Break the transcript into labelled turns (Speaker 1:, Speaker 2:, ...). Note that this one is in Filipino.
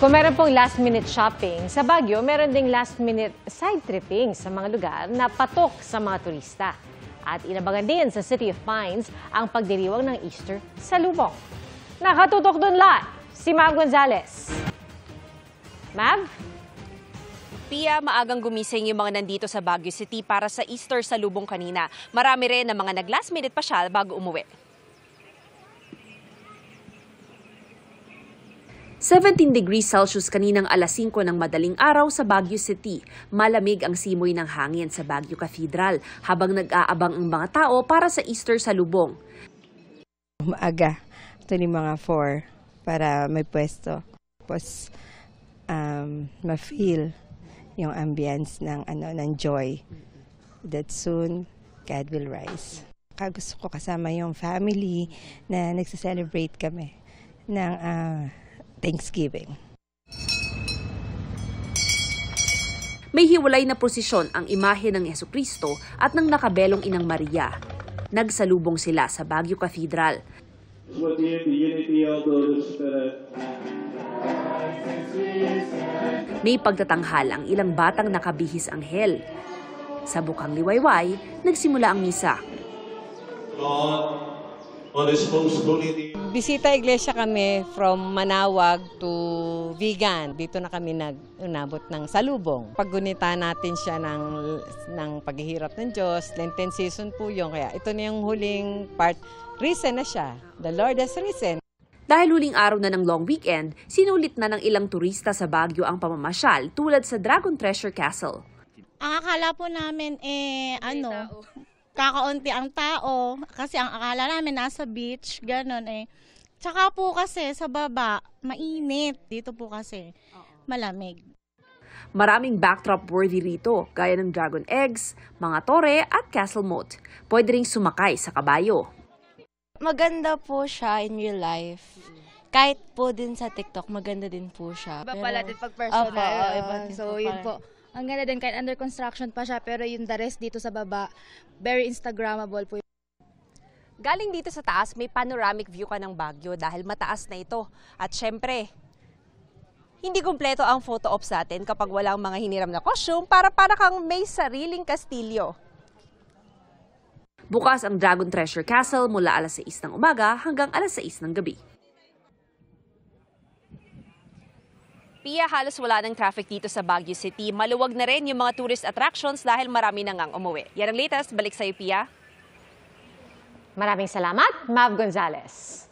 Speaker 1: Kung meron pong last-minute shopping sa Baguio, meron ding last-minute side tripping sa mga lugar na patok sa mga turista. At inabangan din sa City of Pines ang pagdiriwang ng Easter sa Lubong. Nakatutok doon live si Mav Gonzalez. Mav?
Speaker 2: Pia, maagang gumising yung mga nandito sa Baguio City para sa Easter sa Lubong kanina. Marami rin na mga nag-last-minute pasyal bago umuwi. 17 degrees Celsius kaninang alas 5 ng madaling araw sa Baguio City. Malamig ang simoy ng hangin sa Baguio Cathedral habang nag-aabang ang mga tao para sa Easter sa Lubong.
Speaker 3: Maaga, ito ni mga 4 para may pwesto. Tapos ma-feel yung ambience ng joy that soon God will rise. Gusto ko kasama yung family na nagse-celebrate kami ng Thanksgiving.
Speaker 2: May hiwalay na prosesyon ang imahe ng Jesucristo at ng nakabelong Inang Maria. Nagsalubong sila sa Baguio Cathedral. May pagtatanghal ang ilang batang nakabihis anghel. Sa bukang liwayway, nagsimula ang misa.
Speaker 3: Bisita iglesia kami from Manawag to Vigan. Dito na kami nag-unabot ng salubong. Paggunita natin siya ng paghihirap ng Diyos. Lenten season po yun. Kaya ito na yung huling part. Risen na siya. The Lord has risen.
Speaker 2: Dahil huling araw na ng long weekend, sinulit na ng ilang turista sa Baguio ang pamamasyal tulad sa Dragon Treasure Castle.
Speaker 4: Ang akala po namin kakaunti ang tao kasi ang akala namin nasa beach, ganun eh. Tsaka po kasi sa baba, mainit. Dito po kasi malamig.
Speaker 2: Maraming backdrop worthy rito, gaya ng dragon eggs, mga tore at castle moat. Pwede ring sumakay sa kabayo.
Speaker 5: Maganda po siya in real life. Kahit po din sa TikTok, maganda din po siya.
Speaker 6: Iba pala din pag personal.
Speaker 5: Iba din
Speaker 6: So yun po. Ang ganda din kahit under construction pa siya, pero yung the rest dito sa baba, very Instagrammable po.
Speaker 2: Galing dito sa taas, may panoramic view ka ng Baguio dahil mataas na ito. At syempre, hindi kumpleto ang photo ops natin kapag walang mga hiniram na costume para kang may sariling kastilyo. Bukas ang Dragon Treasure Castle mula alas 6 ng umaga hanggang alas 6 ng gabi. Pia, halos wala ng traffic dito sa Baguio City. Maluwag na rin yung mga tourist attractions dahil marami na ngang umuwi. Yan ang latest. Balik sa'yo, Pia.
Speaker 1: Maraming salamat, Mav Gonzalez.